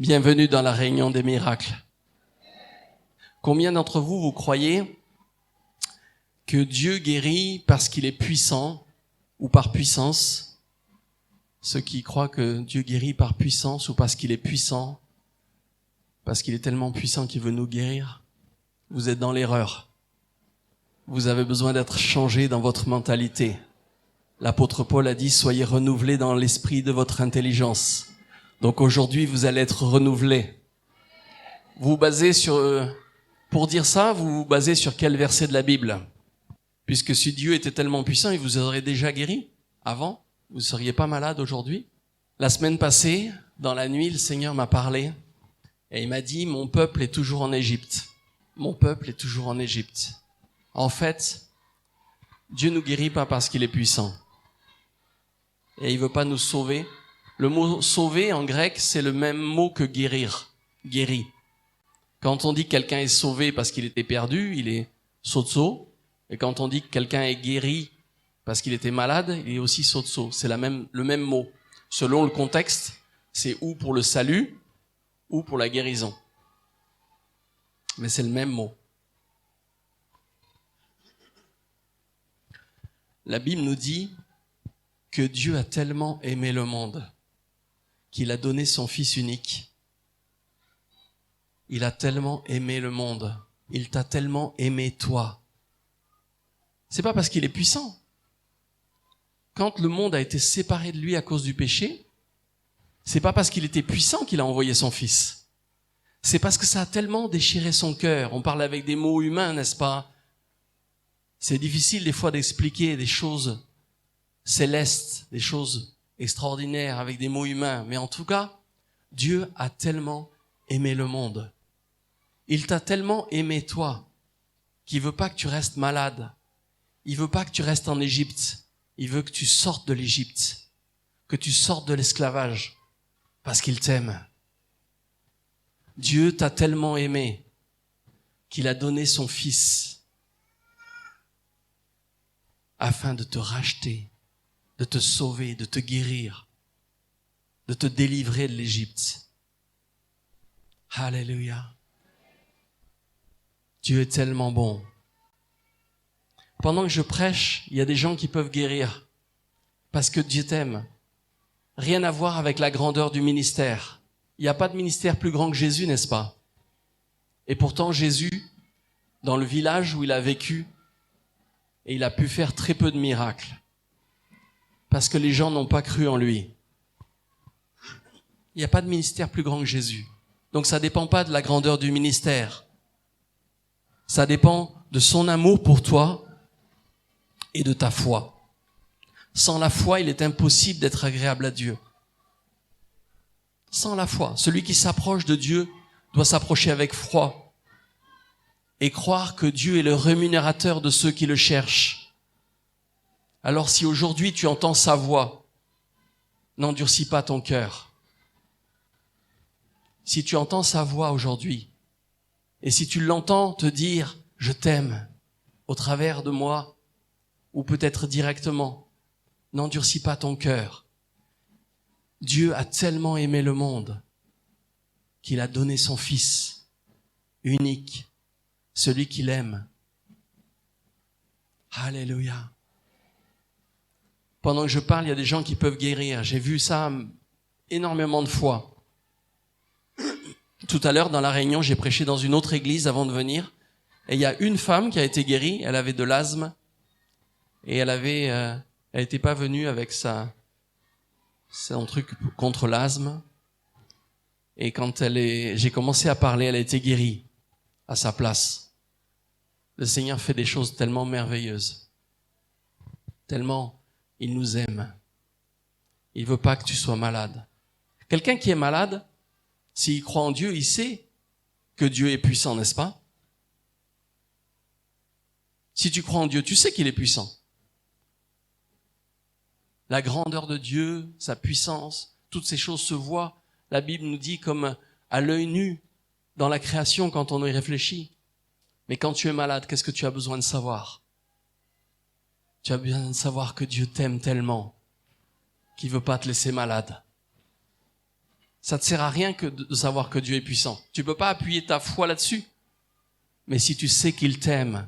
Bienvenue dans la réunion des miracles. Combien d'entre vous, vous croyez que Dieu guérit parce qu'il est puissant ou par puissance? Ceux qui croient que Dieu guérit par puissance ou parce qu'il est puissant, parce qu'il est tellement puissant qu'il veut nous guérir, vous êtes dans l'erreur. Vous avez besoin d'être changé dans votre mentalité. L'apôtre Paul a dit, soyez renouvelés dans l'esprit de votre intelligence. Donc aujourd'hui, vous allez être renouvelés. Vous vous basez pour dire ça, vous vous basez sur quel verset de la Bible? Puisque si Dieu était tellement puissant, il vous aurait déjà guéri avant. Vous ne seriez pas malade aujourd'hui. La semaine passée, dans la nuit, le Seigneur m'a parlé et il m'a dit, mon peuple est toujours en Égypte. Mon peuple est toujours en Égypte. En fait, Dieu nous guérit pas parce qu'il est puissant. Et il veut pas nous sauver. Le mot sauver en grec, c'est le même mot que guérir. Guéri. Quand on dit que quelqu'un est sauvé parce qu'il était perdu, il est sozo. Et quand on dit que quelqu'un est guéri parce qu'il était malade, il est aussi sozo. C'est le même mot. Selon le contexte, c'est ou pour le salut ou pour la guérison. Mais c'est le même mot. La Bible nous dit que Dieu a tellement aimé le monde qu'il a donné son Fils unique. Il a tellement aimé le monde. Il t'a tellement aimé toi. C'est pas parce qu'il est puissant. Quand le monde a été séparé de lui à cause du péché, c'est pas parce qu'il était puissant qu'il a envoyé son Fils. C'est parce que ça a tellement déchiré son cœur. On parle avec des mots humains, n'est-ce pas? C'est difficile des fois d'expliquer des choses célestes, des choses extraordinaires avec des mots humains. Mais en tout cas, Dieu a tellement aimé le monde. Il t'a tellement aimé toi qu'il veut pas que tu restes malade. Il veut pas que tu restes en Égypte. Il veut que tu sortes de l'Égypte, que tu sortes de l'esclavage parce qu'il t'aime. Dieu t'a tellement aimé qu'il a donné son Fils afin de te racheter, de te sauver, de te guérir, de te délivrer de l'Égypte. Alléluia. Dieu est tellement bon. Pendant que je prêche, il y a des gens qui peuvent guérir parce que Dieu t'aime. Rien à voir avec la grandeur du ministère. Il n'y a pas de ministère plus grand que Jésus, n'est-ce pas? Et pourtant, Jésus, dans le village où il a vécu, et il a pu faire très peu de miracles parce que les gens n'ont pas cru en lui. Il n'y a pas de ministère plus grand que Jésus. Donc ça dépend pas de la grandeur du ministère. Ça dépend de son amour pour toi et de ta foi. Sans la foi, il est impossible d'être agréable à Dieu. Sans la foi, celui qui s'approche de Dieu doit s'approcher avec foi et croire que Dieu est le rémunérateur de ceux qui le cherchent. Alors si aujourd'hui tu entends sa voix, n'endurcis pas ton cœur. Si tu entends sa voix aujourd'hui, et si tu l'entends te dire « je t'aime » au travers de moi, ou peut-être directement, n'endurcis pas ton cœur. Dieu a tellement aimé le monde qu'il a donné son Fils unique, celui qu'il aime. Alléluia. Pendant que je parle, il y a des gens qui peuvent guérir. J'ai vu ça énormément de fois. Tout à l'heure, dans la réunion, j'ai prêché dans une autre église avant de venir. Et il y a une femme qui a été guérie. Elle avait de l'asthme. Et elle était pas venue avec son truc contre l'asthme. Et quand j'ai commencé à parler, elle a été guérie à sa place. Le Seigneur fait des choses tellement merveilleuses. Tellement il nous aime. Il veut pas que tu sois malade. Quelqu'un qui est malade, s'il croit en Dieu, il sait que Dieu est puissant, n'est-ce pas? Si tu crois en Dieu, tu sais qu'il est puissant. La grandeur de Dieu, sa puissance, toutes ces choses se voient. La Bible nous dit comme à l'œil nu dans la création quand on y réfléchit. Mais quand tu es malade, qu'est-ce que tu as besoin de savoir? Tu as besoin de savoir que Dieu t'aime tellement qu'il veut pas te laisser malade. Ça te sert à rien que de savoir que Dieu est puissant. Tu peux pas appuyer ta foi là-dessus. Mais si tu sais qu'il t'aime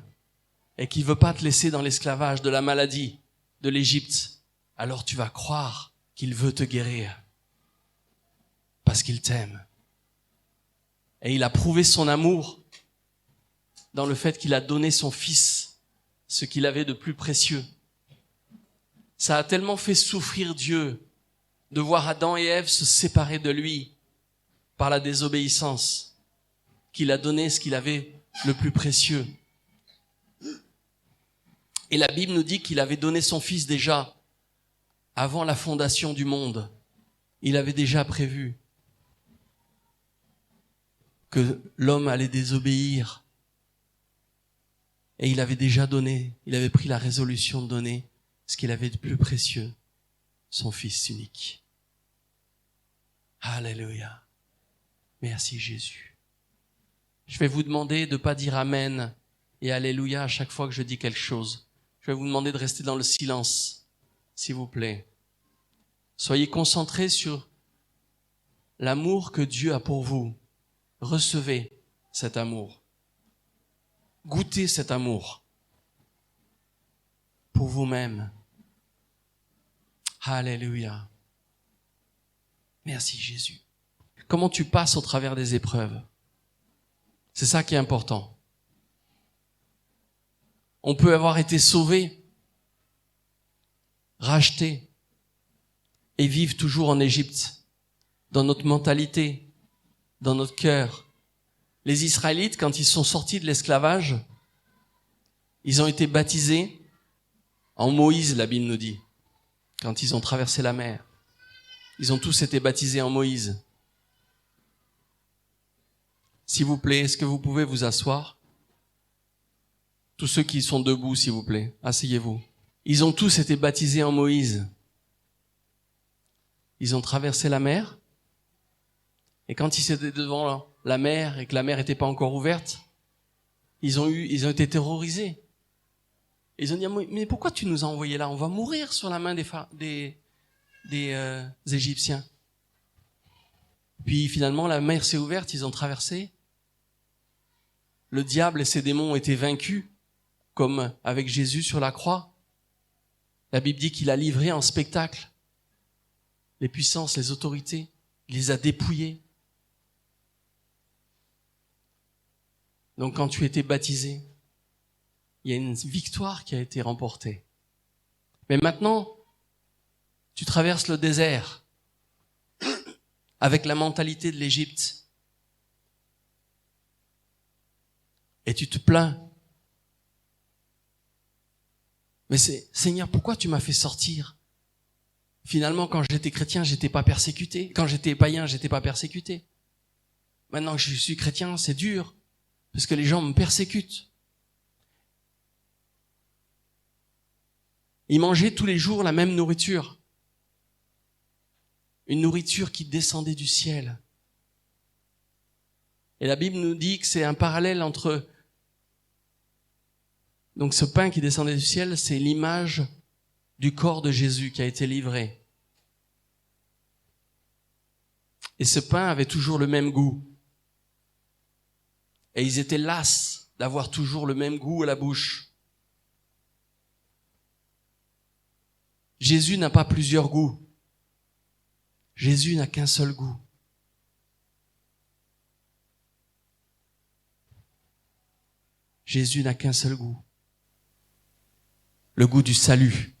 et qu'il veut pas te laisser dans l'esclavage de la maladie, de l'Égypte, alors tu vas croire qu'il veut te guérir. Parce qu'il t'aime. Et il a prouvé son amour dans le fait qu'il a donné son fils, ce qu'il avait de plus précieux. Ça a tellement fait souffrir Dieu de voir Adam et Ève se séparer de lui par la désobéissance, qu'il a donné ce qu'il avait le plus précieux. Et la Bible nous dit qu'il avait donné son fils déjà avant la fondation du monde. Il avait déjà prévu que l'homme allait désobéir. Et il avait déjà donné, il avait pris la résolution de donner ce qu'il avait de plus précieux, son fils unique. Alléluia. Merci Jésus. Je vais vous demander de ne pas dire Amen et Alléluia à chaque fois que je dis quelque chose. Je vais vous demander de rester dans le silence, s'il vous plaît. Soyez concentrés sur l'amour que Dieu a pour vous. Recevez cet amour. Goûtez cet amour pour vous-même. Alléluia. Merci Jésus. Comment tu passes au travers des épreuves? C'est ça qui est important. On peut avoir été sauvé, racheté et vivre toujours en Égypte, dans notre mentalité, dans notre cœur. Les Israélites, quand ils sont sortis de l'esclavage, ils ont été baptisés en Moïse, la Bible nous dit, quand ils ont traversé la mer. Ils ont tous été baptisés en Moïse. S'il vous plaît, est-ce que vous pouvez vous asseoir? Tous ceux qui sont debout, s'il vous plaît, asseyez-vous. Ils ont tous été baptisés en Moïse. Ils ont traversé la mer. Et quand ils étaient devant la mer et que la mer n'était pas encore ouverte, ils ont été terrorisés. Ils ont dit, mais pourquoi tu nous as envoyés là? On va mourir sur la main des Égyptiens. Puis finalement, la mer s'est ouverte, ils ont traversé. Le diable et ses démons ont été vaincus, comme avec Jésus sur la croix. La Bible dit qu'il a livré en spectacle les puissances, les autorités. Il les a dépouillés. Donc quand tu étais baptisé, il y a une victoire qui a été remportée. Mais maintenant, tu traverses le désert avec la mentalité de l'Égypte. Et tu te plains. Mais Seigneur, pourquoi tu m'as fait sortir? Finalement, quand j'étais chrétien, j'étais pas persécuté. Quand j'étais païen, j'étais pas persécuté. Maintenant que je suis chrétien, c'est dur. Parce que les gens me persécutent. Ils mangeaient tous les jours la même nourriture. Une nourriture qui descendait du ciel. Et la Bible nous dit que c'est un parallèle entre... Donc ce pain qui descendait du ciel, c'est l'image du corps de Jésus qui a été livré. Et ce pain avait toujours le même goût. Et ils étaient las d'avoir toujours le même goût à la bouche. Jésus n'a pas plusieurs goûts. Jésus n'a qu'un seul goût. Jésus n'a qu'un seul goût. Le goût du salut,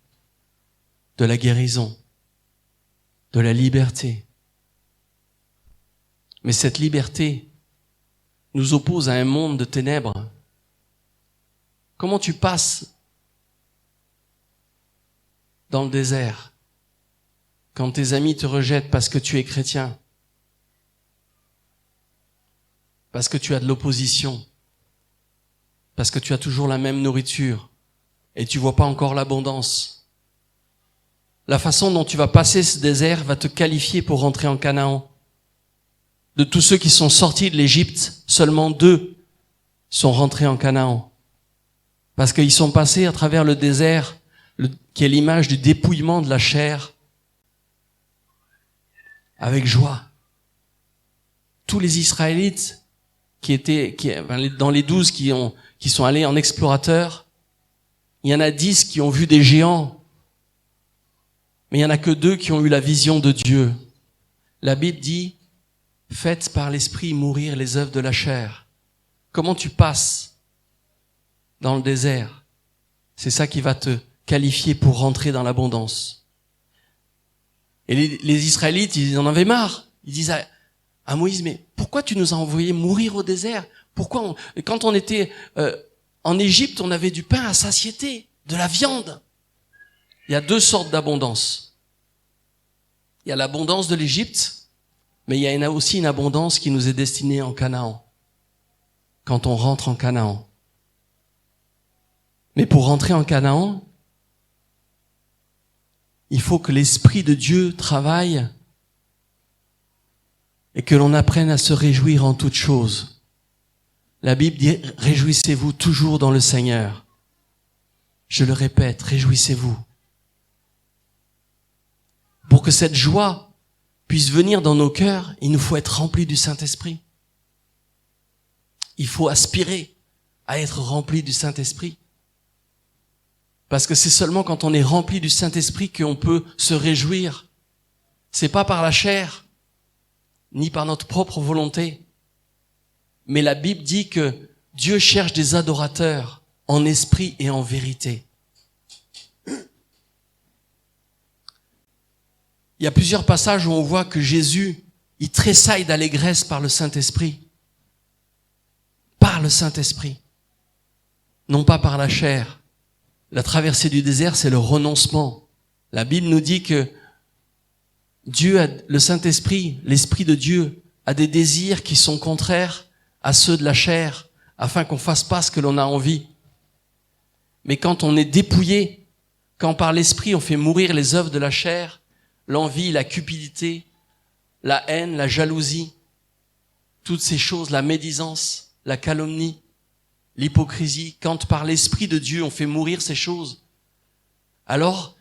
de la guérison, de la liberté. Mais cette liberté nous oppose à un monde de ténèbres. Comment tu passes dans le désert quand tes amis te rejettent parce que tu es chrétien, parce que tu as de l'opposition, parce que tu as toujours la même nourriture et tu vois pas encore l'abondance? La façon dont tu vas passer ce désert va te qualifier pour rentrer en Canaan. De tous ceux qui sont sortis de l'Égypte, seulement 2 sont rentrés en Canaan. Parce qu'ils sont passés à travers le désert, qui est l'image du dépouillement de la chair, avec joie. tous les Israélites dans les 12 qui sont allés en explorateur, il y en a 10 qui ont vu des géants, mais il y en a que 2 qui ont eu la vision de Dieu. La Bible dit, faites par l'esprit mourir les œuvres de la chair. Comment tu passes dans le désert? C'est ça qui va te qualifier pour rentrer dans l'abondance. Et les Israélites, ils en avaient marre. Ils disaient à Moïse, mais pourquoi tu nous as envoyés mourir au désert? Pourquoi quand on était en Égypte, on avait du pain à satiété, de la viande. Il y a 2 sortes d'abondance. Il y a l'abondance de l'Égypte, mais il y a aussi une abondance qui nous est destinée en Canaan. Quand on rentre en Canaan. Mais pour rentrer en Canaan, il faut que l'Esprit de Dieu travaille et que l'on apprenne à se réjouir en toutes choses. La Bible dit, réjouissez-vous toujours dans le Seigneur. Je le répète, réjouissez-vous. Pour que cette joie puisse venir dans nos cœurs, il nous faut être remplis du Saint-Esprit. Il faut aspirer à être remplis du Saint-Esprit. Parce que c'est seulement quand on est rempli du Saint-Esprit qu'on peut se réjouir. C'est pas par la chair, ni par notre propre volonté. Mais la Bible dit que Dieu cherche des adorateurs en esprit et en vérité. Il y a plusieurs passages où on voit que Jésus, il tressaille d'allégresse par le Saint-Esprit. Par le Saint-Esprit. Non pas par la chair. La traversée du désert, c'est le renoncement. La Bible nous dit que Dieu a, le Saint-Esprit, l'Esprit de Dieu, a des désirs qui sont contraires à ceux de la chair, afin qu'on fasse pas ce que l'on a envie. Mais quand on est dépouillé, quand par l'Esprit on fait mourir les œuvres de la chair, l'envie, la cupidité, la haine, la jalousie, toutes ces choses, la médisance, la calomnie, l'hypocrisie, quand par l'Esprit de Dieu on fait mourir ces choses, alors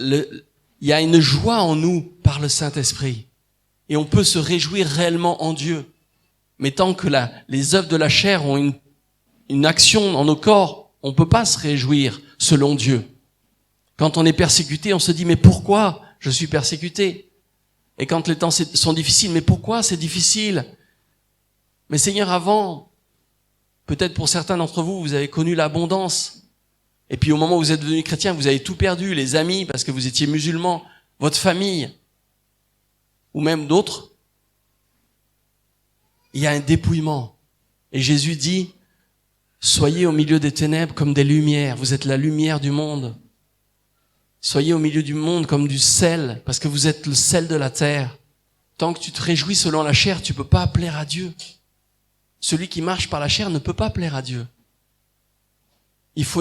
il y a une joie en nous par le Saint-Esprit et on peut se réjouir réellement en Dieu. Mais tant que les œuvres de la chair ont une action dans nos corps, on peut pas se réjouir selon Dieu. Quand on est persécuté, on se dit mais pourquoi je suis persécuté? Et quand les temps sont difficiles, mais pourquoi c'est difficile? Mais Seigneur, avant, peut-être pour certains d'entre vous, vous avez connu l'abondance. Et puis au moment où vous êtes devenu chrétien, vous avez tout perdu, les amis, parce que vous étiez musulman, votre famille, ou même d'autres. Il y a un dépouillement. Et Jésus dit, soyez au milieu des ténèbres comme des lumières. Vous êtes la lumière du monde. Soyez au milieu du monde comme du sel, parce que vous êtes le sel de la terre. Tant que tu te réjouis selon la chair, tu peux pas plaire à Dieu. Celui qui marche par la chair ne peut pas plaire à Dieu.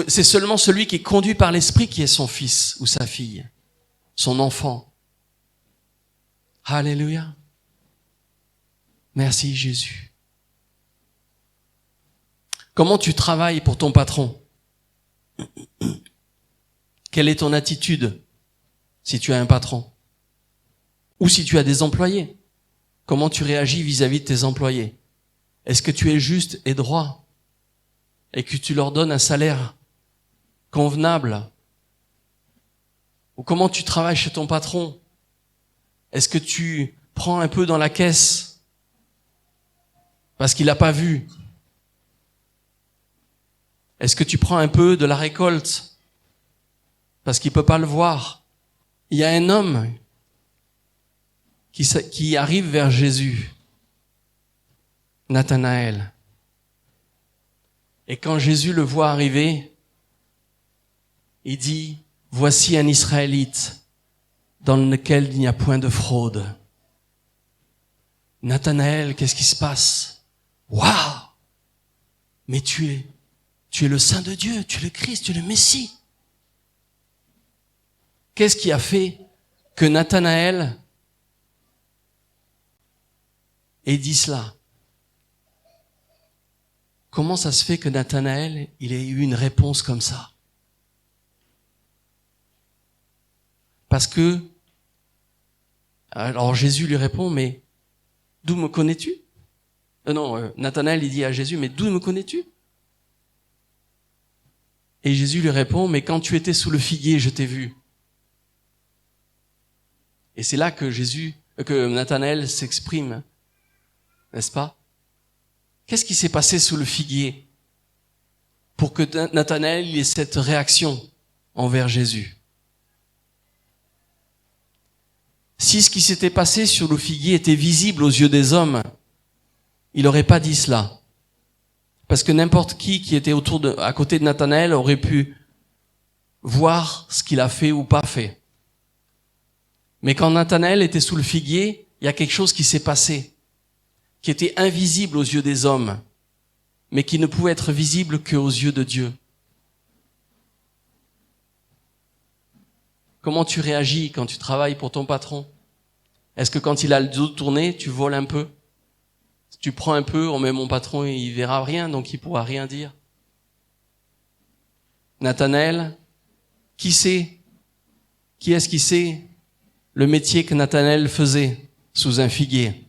C'est seulement celui qui est conduit par l'Esprit qui est son fils ou sa fille, son enfant. Alléluia. Merci Jésus. Comment tu travailles pour ton patron? Quelle est ton attitude si tu as un patron? Ou si tu as des employés? Comment tu réagis vis-à-vis de tes employés? Est-ce que tu es juste et droit et que tu leur donnes un salaire convenable? Ou comment tu travailles chez ton patron? Est-ce que tu prends un peu dans la caisse parce qu'il n'a pas vu? Est-ce que tu prends un peu de la récolte parce qu'il peut pas le voir? Il y a un homme qui arrive vers Jésus, Nathanaël. Et quand Jésus le voit arriver, il dit, voici un Israélite dans lequel il n'y a point de fraude. Nathanaël, qu'est-ce qui se passe? Waouh! Mais tu es le Saint de Dieu, tu es le Christ, tu es le Messie. Qu'est-ce qui a fait que Nathanaël ait dit cela? Comment ça se fait que Nathanaël, il ait eu une réponse comme ça? Parce que, alors Jésus lui répond, mais d'où me connais-tu? Nathanaël, il dit à Jésus, mais d'où me connais-tu? Et Jésus lui répond, mais quand tu étais sous le figuier, je t'ai vu. Et c'est là que Nathanaël s'exprime, n'est-ce pas? Qu'est-ce qui s'est passé sous le figuier pour que Nathanaël ait cette réaction envers Jésus? Si ce qui s'était passé sur le figuier était visible aux yeux des hommes, il n'aurait pas dit cela. Parce que n'importe qui était à côté de Nathanaël aurait pu voir ce qu'il a fait ou pas fait. Mais quand Nathanaël était sous le figuier, il y a quelque chose qui s'est passé, qui était invisible aux yeux des hommes, mais qui ne pouvait être visible qu'aux yeux de Dieu. Comment tu réagis quand tu travailles pour ton patron? Est-ce que quand il a le dos tourné, tu voles un peu? Tu prends un peu, mais mon patron, il verra rien, donc il pourra rien dire. Nathanaël, qui est-ce qui sait le métier que Nathanaël faisait sous un figuier?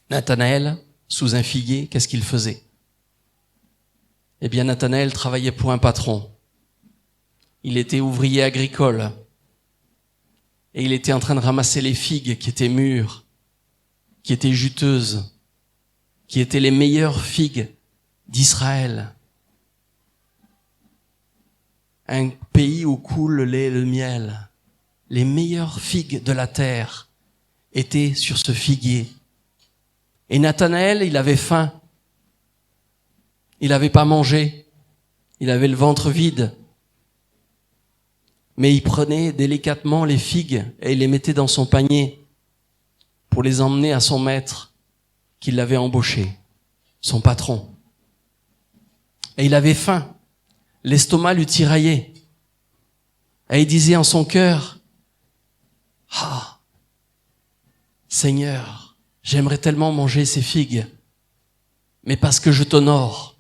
Nathanaël, sous un figuier, qu'est-ce qu'il faisait? Eh bien, Nathanaël travaillait pour un patron. Il était ouvrier agricole. Et il était en train de ramasser les figues qui étaient mûres, qui étaient juteuses, qui étaient les meilleures figues d'Israël. Un pays où coule le lait et le miel. Les meilleures figues de la terre étaient sur ce figuier. Et Nathanaël, il avait faim. Il n'avait pas mangé. Il avait le ventre vide. Mais il prenait délicatement les figues et il les mettait dans son panier pour les emmener à son maître qui l'avait embauché, son patron. Et il avait faim. L'estomac lui tiraillait. Et il disait en son cœur, « Ah, Seigneur, j'aimerais tellement manger ces figues, mais parce que je t'honore,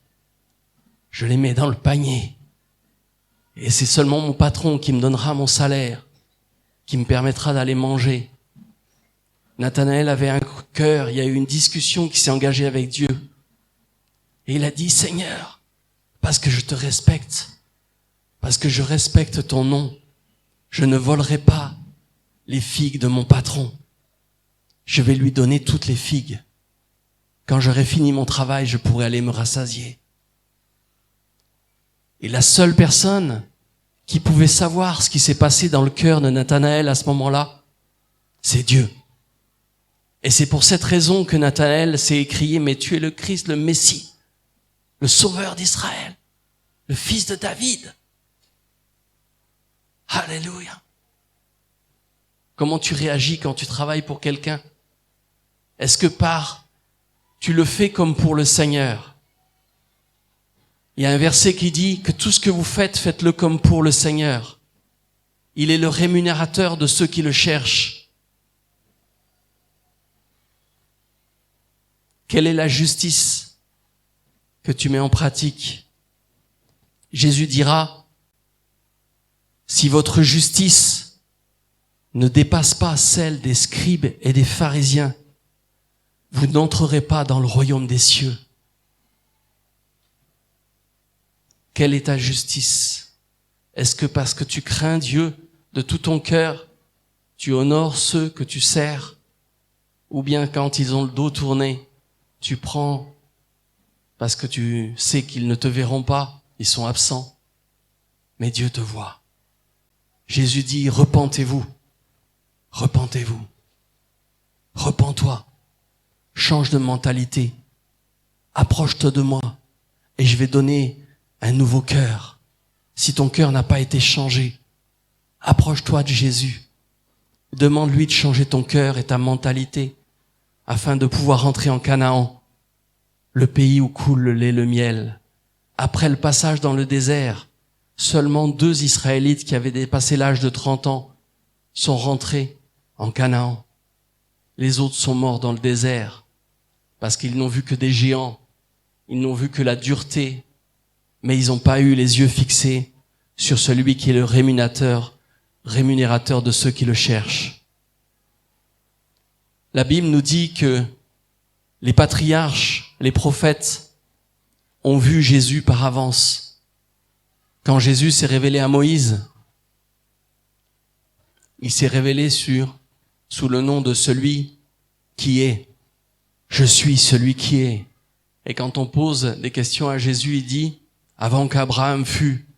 je les mets dans le panier. Et c'est seulement mon patron qui me donnera mon salaire, qui me permettra d'aller manger. » Nathanaël avait un cœur, il y a eu une discussion qui s'est engagée avec Dieu. Et il a dit, « Seigneur, parce que je te respecte, parce que je respecte ton nom, je ne volerai pas les figues de mon patron. Je vais lui donner toutes les figues. Quand j'aurai fini mon travail, je pourrai aller me rassasier. » Et la seule personne qui pouvait savoir ce qui s'est passé dans le cœur de Nathanaël à ce moment-là, c'est Dieu. Et c'est pour cette raison que Nathanaël s'est écrié, « Mais tu es le Christ, le Messie, le Sauveur d'Israël, le Fils de David. » Alléluia. Comment tu réagis quand tu travailles pour quelqu'un? Est-ce que tu le fais comme pour le Seigneur? Il y a un verset qui dit que tout ce que vous faites, faites-le comme pour le Seigneur. Il est le rémunérateur de ceux qui le cherchent. Quelle est la justice que tu mets en pratique? Jésus dira, si votre justice ne dépasse pas celle des scribes et des pharisiens, vous n'entrerez pas dans le royaume des cieux. Quelle est ta justice? Est-ce que parce que tu crains Dieu de tout ton cœur, tu honores ceux que tu sers? Ou bien quand ils ont le dos tourné, tu prends parce que tu sais qu'ils ne te verront pas, ils sont absents, mais Dieu te voit. Jésus dit, repentez-vous, repentez-vous, repens-toi, change de mentalité, approche-toi de moi et je vais donner un nouveau cœur. Si ton cœur n'a pas été changé, approche-toi de Jésus. Demande-lui de changer ton cœur et ta mentalité afin de pouvoir entrer en Canaan, le pays où coule le lait et le miel. Après le passage dans le désert, seulement 2 Israélites qui avaient dépassé l'âge de 30 ans sont rentrés en Canaan. Les autres sont morts dans le désert parce qu'ils n'ont vu que des géants, ils n'ont vu que la dureté, mais ils n'ont pas eu les yeux fixés sur celui qui est le rémunérateur de ceux qui le cherchent. La Bible nous dit que les patriarches, les prophètes ont vu Jésus par avance. Quand Jésus s'est révélé à Moïse, il s'est révélé sous le nom de celui qui est. Je suis celui qui est. Et quand on pose des questions à Jésus, il dit, avant qu'Abraham fût,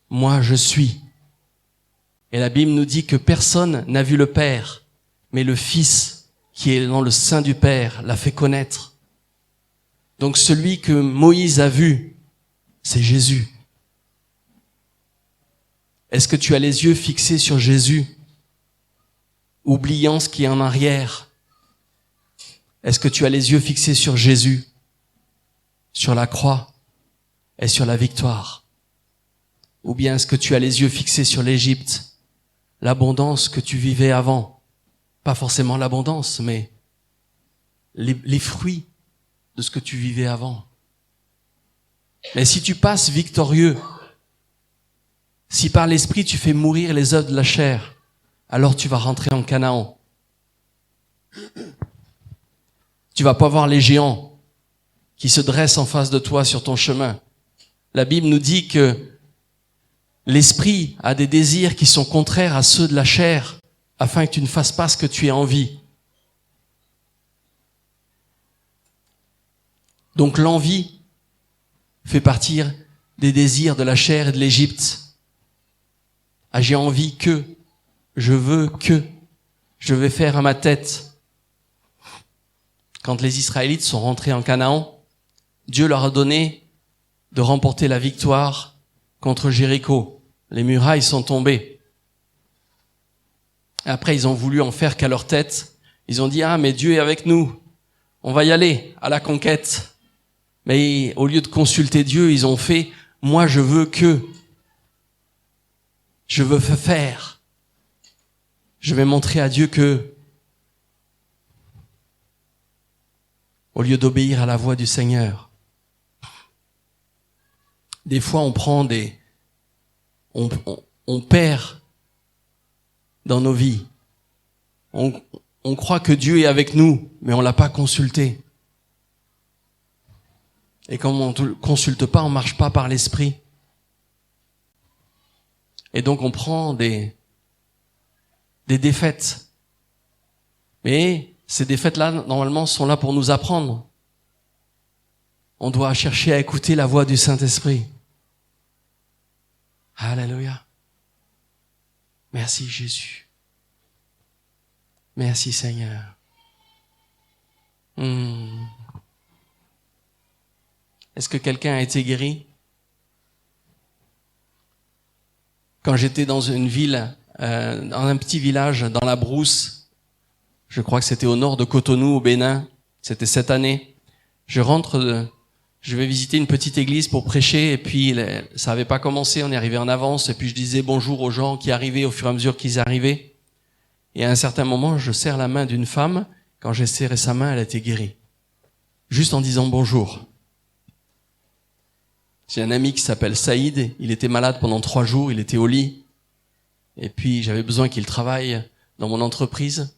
moi je suis. Et la Bible nous dit que personne n'a vu le Père, mais le Fils qui est dans le sein du Père l'a fait connaître. Donc celui que Moïse a vu, c'est Jésus. Est-ce que tu as les yeux fixés sur Jésus, oubliant ce qui est en arrière? Est-ce que tu as les yeux fixés sur Jésus, sur la croix et sur la victoire? Ou bien est-ce que tu as les yeux fixés sur l'Égypte, l'abondance que tu vivais avant? Pas forcément l'abondance, mais les fruits de ce que tu vivais avant. Mais si tu passes victorieux, si par l'Esprit tu fais mourir les œuvres de la chair, alors tu vas rentrer en Canaan. Tu vas pas voir les géants qui se dressent en face de toi sur ton chemin. La Bible nous dit que l'Esprit a des désirs qui sont contraires à ceux de la chair, afin que tu ne fasses pas ce que tu as envie. Donc l'envie fait partir des désirs de la chair et de l'Égypte. Ah, j'ai envie que, je veux que, je vais faire à ma tête. Quand les Israélites sont rentrés en Canaan, Dieu leur a donné de remporter la victoire contre Jéricho. Les murailles sont tombées. Après, ils ont voulu en faire qu'à leur tête. Ils ont dit, ah, mais Dieu est avec nous. On va y aller à la conquête. Mais au lieu de consulter Dieu, ils ont fait, moi je veux que. Je veux faire. Je vais montrer à Dieu que, au lieu d'obéir à la voix du Seigneur, des fois on prend on perd dans nos vies. On croit que Dieu est avec nous, mais on l'a pas consulté. Et comme on ne consulte pas, on marche pas par l'Esprit. Et donc on prend des défaites. Mais ces défaites-là, normalement, sont là pour nous apprendre. On doit chercher à écouter la voix du Saint-Esprit. Alléluia. Merci Jésus. Merci Seigneur. Est-ce que quelqu'un a été guéri? Quand j'étais dans une ville, dans un petit village, dans la brousse, je crois que c'était au nord de Cotonou, au Bénin, c'était cette année, je vais visiter une petite église pour prêcher, et puis ça avait pas commencé, on est arrivé en avance, et puis je disais bonjour aux gens qui arrivaient au fur et à mesure qu'ils arrivaient. Et à un certain moment, je serre la main d'une femme. Quand j'ai serré sa main, elle a été guérie. Juste en disant bonjour. J'ai un ami qui s'appelle Saïd. Il était malade pendant 3 jours. Il était au lit. Et puis, j'avais besoin qu'il travaille dans mon entreprise.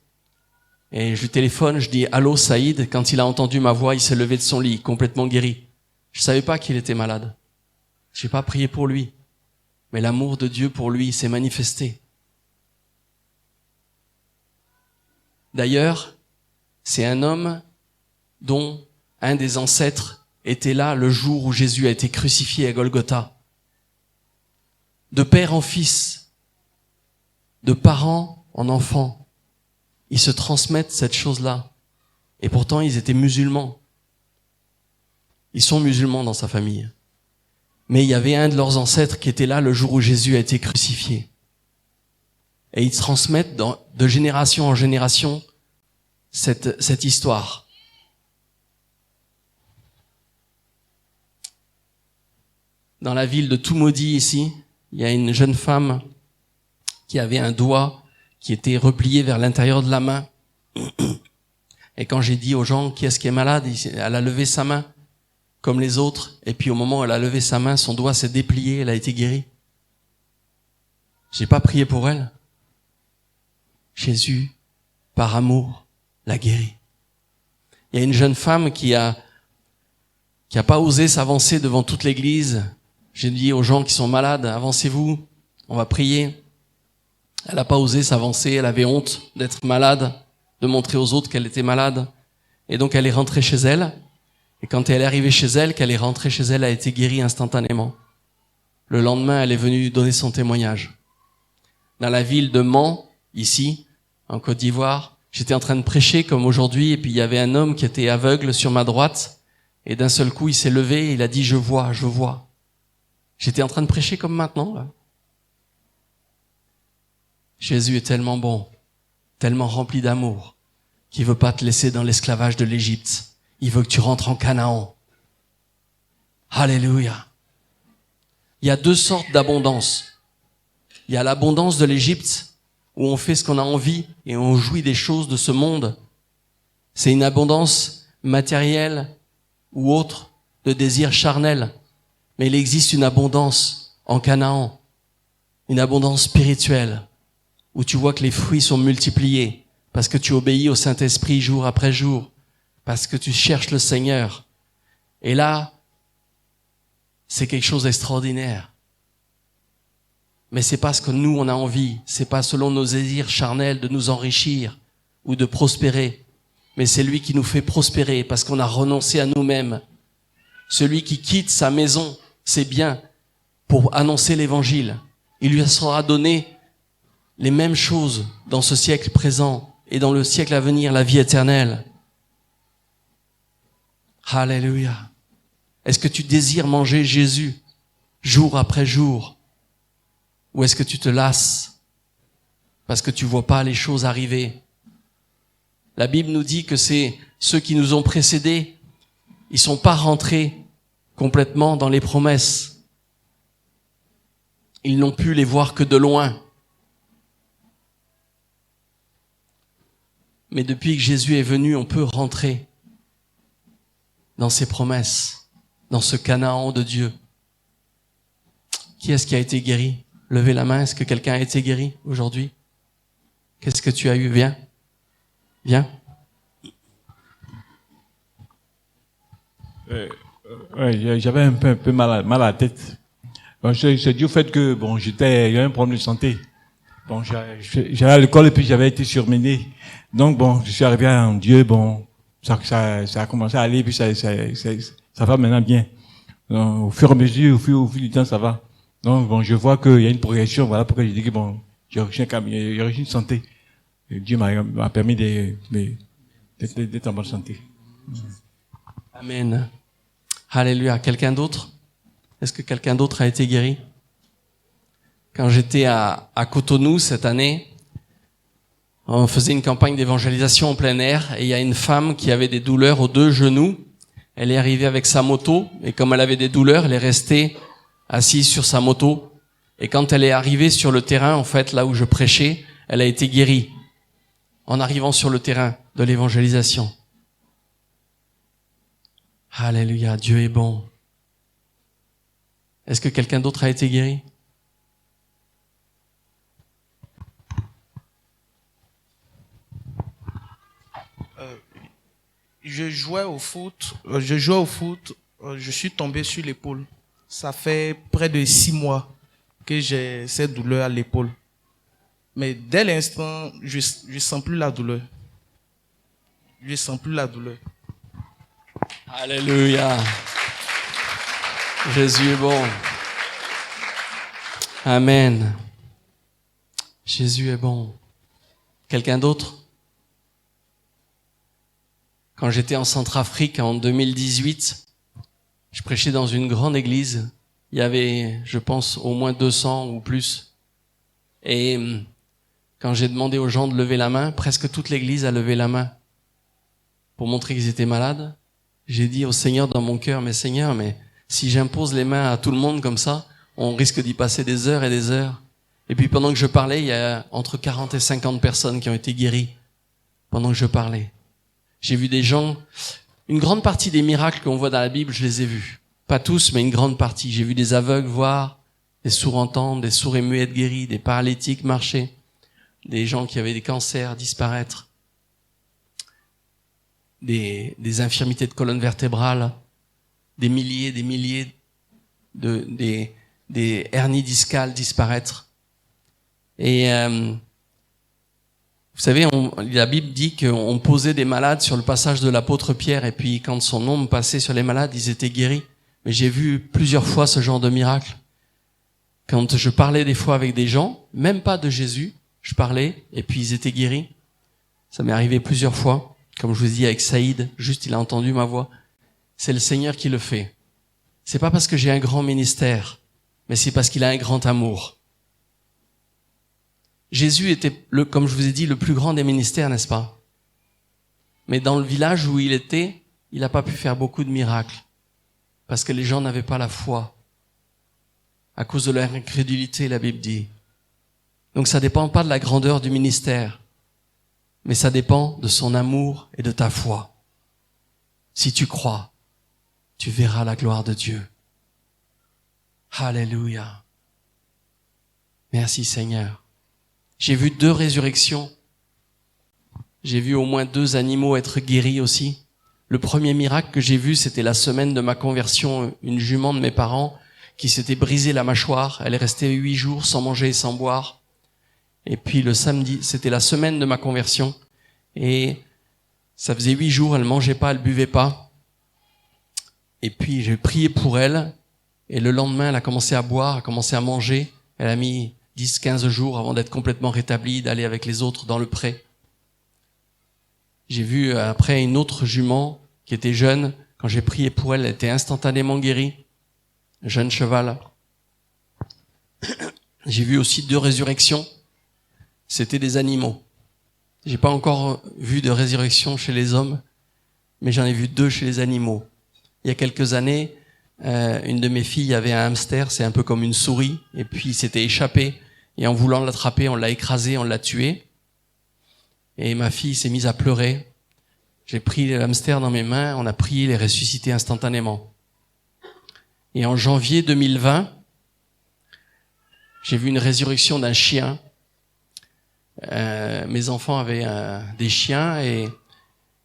Et je lui téléphone. Je dis, allô Saïd. Quand il a entendu ma voix, il s'est levé de son lit, complètement guéri. Je savais pas qu'il était malade. J'ai pas prié pour lui. Mais l'amour de Dieu pour lui s'est manifesté. D'ailleurs, c'est un homme dont un des ancêtres était là le jour où Jésus a été crucifié à Golgotha. De père en fils, de parents en enfants, ils se transmettent cette chose-là. Et pourtant, ils étaient musulmans. Ils sont musulmans dans sa famille. Mais il y avait un de leurs ancêtres qui était là le jour où Jésus a été crucifié. Et ils transmettent de génération en génération cette histoire. Dans la ville de Toumaudi ici, il y a une jeune femme qui avait un doigt qui était replié vers l'intérieur de la main. Et quand j'ai dit aux gens qui est-ce qui est malade, elle a levé sa main comme les autres. Et puis au moment où elle a levé sa main, son doigt s'est déplié, elle a été guérie. J'ai pas prié pour elle. Jésus, par amour, l'a guéri. Il y a une jeune femme qui a pas osé s'avancer devant toute l'église. J'ai dit aux gens qui sont malades, avancez-vous, on va prier. Elle n'a pas osé s'avancer, elle avait honte d'être malade, de montrer aux autres qu'elle était malade. Et donc elle est rentrée chez elle. Et quand elle est arrivée chez elle, qu'elle est rentrée chez elle, elle a été guérie instantanément. Le lendemain, elle est venue donner son témoignage. Dans la ville de Mans, ici, en Côte d'Ivoire, j'étais en train de prêcher comme aujourd'hui, et puis il y avait un homme qui était aveugle sur ma droite, et d'un seul coup, il s'est levé et il a dit « Je vois, je vois ». J'étais en train de prêcher comme maintenant, là. Jésus est tellement bon, tellement rempli d'amour, qu'il veut pas te laisser dans l'esclavage de l'Égypte. Il veut que tu rentres en Canaan. Alléluia. Il y a deux sortes d'abondance. Il y a l'abondance de l'Égypte, où on fait ce qu'on a envie et on jouit des choses de ce monde. C'est une abondance matérielle ou autre, de désir charnel. Mais il existe une abondance en Canaan, une abondance spirituelle, où tu vois que les fruits sont multipliés, parce que tu obéis au Saint-Esprit jour après jour, parce que tu cherches le Seigneur. Et là, c'est quelque chose d'extraordinaire. Mais c'est pas ce que nous, on a envie. C'est pas selon nos désirs charnels de nous enrichir ou de prospérer. Mais c'est lui qui nous fait prospérer parce qu'on a renoncé à nous-mêmes. Celui qui quitte sa maison, ses biens, pour annoncer l'évangile, il lui sera donné les mêmes choses dans ce siècle présent et dans le siècle à venir, la vie éternelle. Alléluia. Est-ce que tu désires manger Jésus jour après jour? Ou est-ce que tu te lasses parce que tu vois pas les choses arriver? La Bible nous dit que c'est ceux qui nous ont précédés, ils sont pas rentrés complètement dans les promesses. Ils n'ont pu les voir que de loin. Mais depuis que Jésus est venu, on peut rentrer dans ses promesses, dans ce Canaan de Dieu. Qui est-ce qui a été guéri? Levez la main. Est-ce que quelqu'un a été guéri aujourd'hui? Qu'est-ce que tu as eu? Viens. Viens. J'avais un peu mal à la tête. Bon, c'est dû au fait que il y avait un problème de santé. Bon, j'allais à l'école et puis j'avais été surmené. Donc je suis arrivé en Dieu. Ça a commencé à aller puis ça va maintenant bien. Donc, au fur et à mesure, au fil du temps, ça va. Donc je vois qu'il y a une progression. Voilà pourquoi je dis que j'ai reçu une santé. Et Dieu m'a permis d'être en bonne santé. Amen. Alléluia. Quelqu'un d'autre? Est-ce que quelqu'un d'autre a été guéri? Quand j'étais à Cotonou cette année, on faisait une campagne d'évangélisation en plein air et il y a une femme qui avait des douleurs aux 2 genoux. Elle est arrivée avec sa moto et comme elle avait des douleurs, elle est restée assise sur sa moto. Et quand elle est arrivée sur le terrain, en fait, là où je prêchais, elle a été guérie en arrivant sur le terrain de l'évangélisation. Alléluia, Dieu est bon. Est-ce que quelqu'un d'autre a été guéri? Je jouais au foot, je suis tombé sur l'épaule. Ça fait près de 6 mois que j'ai cette douleur à l'épaule. Mais dès l'instant, je sens plus la douleur. Je sens plus la douleur. Alléluia. Jésus est bon. Amen. Jésus est bon. Quelqu'un d'autre? Quand j'étais en Centrafrique en 2018, je prêchais dans une grande église. Il y avait, je pense, au moins 200 ou plus. Et quand j'ai demandé aux gens de lever la main, presque toute l'église a levé la main pour montrer qu'ils étaient malades. J'ai dit au Seigneur dans mon cœur, mais Seigneur, si j'impose les mains à tout le monde comme ça, on risque d'y passer des heures et des heures. Et puis pendant que je parlais, il y a entre 40 et 50 personnes qui ont été guéries pendant que je parlais. J'ai vu des gens, une grande partie des miracles qu'on voit dans la Bible, je les ai vus. Pas tous, mais une grande partie. J'ai vu des aveugles voir, des sourds entendre, des sourds et muets guéris, des paralytiques marcher, des gens qui avaient des cancers disparaître. des infirmités de colonne vertébrale, des milliers des hernies discales disparaître. Et vous savez, la Bible dit qu'on posait des malades sur le passage de l'apôtre Pierre, et puis quand son ombre passait sur les malades, ils étaient guéris. Mais j'ai vu plusieurs fois ce genre de miracle. Quand je parlais des fois avec des gens, même pas de Jésus, je parlais, et puis ils étaient guéris. Ça m'est arrivé plusieurs fois. Comme je vous dis avec Saïd, juste il a entendu ma voix. C'est le Seigneur qui le fait. C'est pas parce que j'ai un grand ministère, mais c'est parce qu'il a un grand amour. Jésus était, comme je vous ai dit, le plus grand des ministères, n'est-ce pas? Mais dans le village où il était, il n'a pas pu faire beaucoup de miracles. Parce que les gens n'avaient pas la foi. À cause de leur incrédulité, la Bible dit. Donc ça dépend pas de la grandeur du ministère, mais ça dépend de son amour et de ta foi. Si tu crois, tu verras la gloire de Dieu. Alléluia. Merci Seigneur. J'ai vu 2 résurrections. J'ai vu au moins 2 animaux être guéris aussi. Le premier miracle que j'ai vu, c'était la semaine de ma conversion, une jument de mes parents qui s'était brisé la mâchoire. Elle est restée 8 jours sans manger et sans boire. Et puis le samedi, c'était la semaine de ma conversion. Et ça faisait 8 jours, elle mangeait pas, elle buvait pas. Et puis j'ai prié pour elle. Et le lendemain, elle a commencé à boire, a commencé à manger. Elle a mis 10-15 jours avant d'être complètement rétablie, d'aller avec les autres dans le pré. J'ai vu après une autre jument qui était jeune. Quand j'ai prié pour elle, elle était instantanément guérie. Jeune cheval. J'ai vu aussi 2 résurrections. C'était des animaux. J'ai pas encore vu de résurrection chez les hommes, mais j'en ai vu 2 chez les animaux. Il y a quelques années, une de mes filles avait un hamster, c'est un peu comme une souris, et puis il s'était échappé, et en voulant l'attraper, on l'a écrasé, on l'a tué. Et ma fille s'est mise à pleurer. J'ai pris le hamster dans mes mains, on a prié, il est ressuscité instantanément. Et en janvier 2020, j'ai vu une résurrection d'un chien. Mes enfants avaient des chiens, et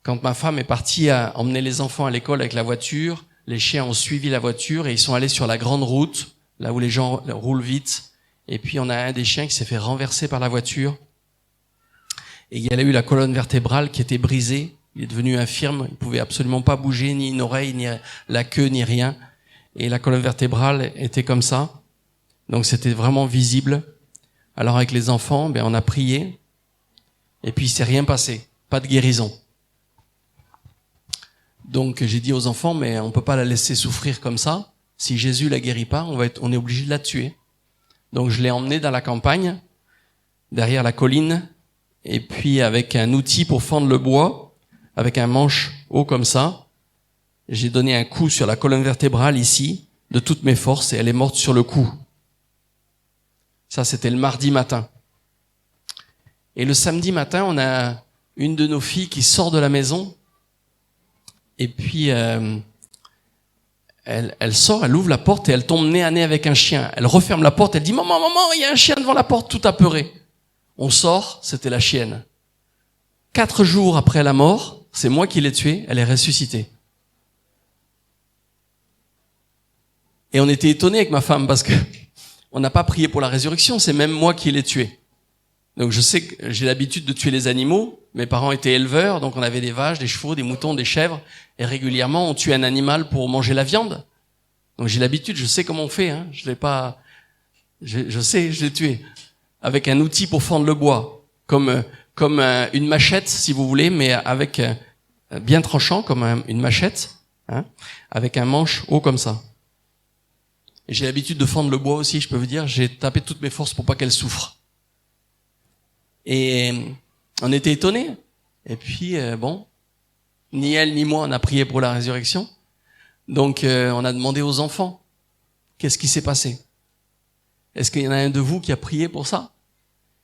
quand ma femme est partie à emmener les enfants à l'école avec la voiture, les chiens ont suivi la voiture et ils sont allés sur la grande route, là où les gens roulent vite. Et puis on a un des chiens qui s'est fait renverser par la voiture. Et il y a eu la colonne vertébrale qui était brisée. Il est devenu infirme, il pouvait absolument pas bouger, ni une oreille, ni la queue, ni rien. Et la colonne vertébrale était comme ça. Donc c'était vraiment visible. Alors avec les enfants, on a prié. Et puis il s'est rien passé. Pas de guérison. Donc j'ai dit aux enfants, mais on peut pas la laisser souffrir comme ça. Si Jésus la guérit pas, on est obligé de la tuer. Donc je l'ai emmenée dans la campagne, derrière la colline, et puis avec un outil pour fendre le bois, avec un manche haut comme ça, j'ai donné un coup sur la colonne vertébrale ici, de toutes mes forces, et elle est morte sur le coup. Ça, c'était le mardi matin. Et le samedi matin, on a une de nos filles qui sort de la maison, et puis elle sort, elle ouvre la porte et elle tombe nez à nez avec un chien. Elle referme la porte, elle dit « Maman, maman, il y a un chien devant la porte », tout apeuré. On sort, c'était la chienne. 4 jours après la mort, c'est moi qui l'ai tuée, elle est ressuscitée. Et on était étonnés avec ma femme parce que on n'a pas prié pour la résurrection, c'est même moi qui l'ai tuée. Donc je sais que j'ai l'habitude de tuer les animaux. Mes parents étaient éleveurs, donc on avait des vaches, des chevaux, des moutons, des chèvres, et régulièrement on tue un animal pour manger la viande. Donc j'ai l'habitude, je sais comment on fait. Je l'ai pas, je sais, je l'ai tué avec un outil pour fendre le bois, comme une machette si vous voulez, mais avec bien tranchant comme une machette, avec un manche haut comme ça. Et j'ai l'habitude de fendre le bois aussi, je peux vous dire, j'ai tapé toutes mes forces pour pas qu'elle souffre. Et on était étonnés. Et puis, ni elle ni moi, on a prié pour la résurrection. Donc, on a demandé aux enfants, qu'est-ce qui s'est passé? Est-ce qu'il y en a un de vous qui a prié pour ça?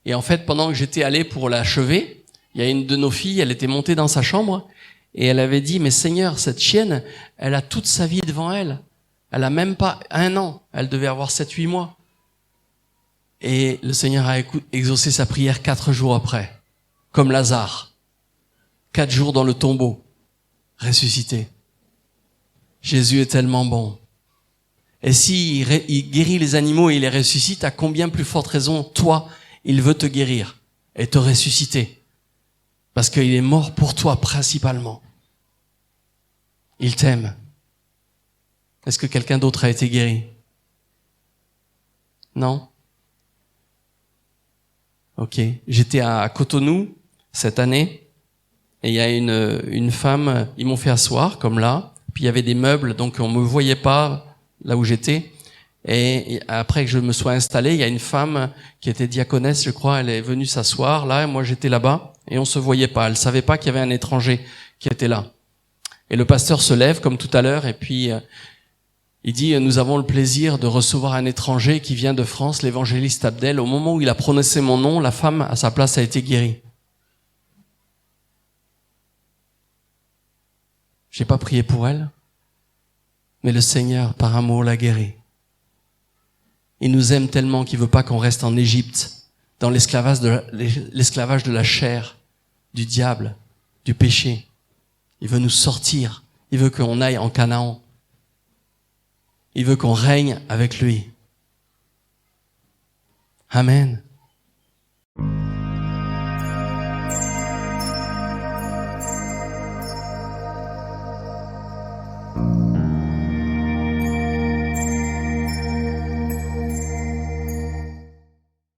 Et en fait, pendant que j'étais allé pour l'achever, il y a une de nos filles, elle était montée dans sa chambre, et elle avait dit, mais Seigneur, cette chienne, elle a toute sa vie devant elle. Elle a même pas 1 an. Elle devait avoir 7-8 mois. Et le Seigneur a exaucé sa prière 4 jours après. Comme Lazare. 4 jours dans le tombeau. ressuscité. Jésus est tellement bon. Et s'il il guérit les animaux et il les ressuscite, à combien plus forte raison, toi, il veut te guérir et te ressusciter. Parce qu'il est mort pour toi principalement. Il t'aime. Est-ce que quelqu'un d'autre a été guéri? Non? Ok. J'étais à Cotonou cette année et il y a une femme, ils m'ont fait asseoir comme là, puis il y avait des meubles donc on me voyait pas là où j'étais. Et après que je me sois installé, il y a une femme qui était diaconesse, je crois, elle est venue s'asseoir là, et moi j'étais là-bas et on se voyait pas. Elle savait pas qu'il y avait un étranger qui était là. Et le pasteur se lève comme tout à l'heure et puis il dit, nous avons le plaisir de recevoir un étranger qui vient de France, l'évangéliste Abdel. Au moment où il a prononcé mon nom, la femme à sa place a été guérie. J'ai pas prié pour elle, mais le Seigneur, par amour, l'a guérie. Il nous aime tellement qu'il veut pas qu'on reste en Égypte, dans l'esclavage de la chair, du diable, du péché. Il veut nous sortir. Il veut qu'on aille en Canaan. Il veut qu'on règne avec lui. Amen.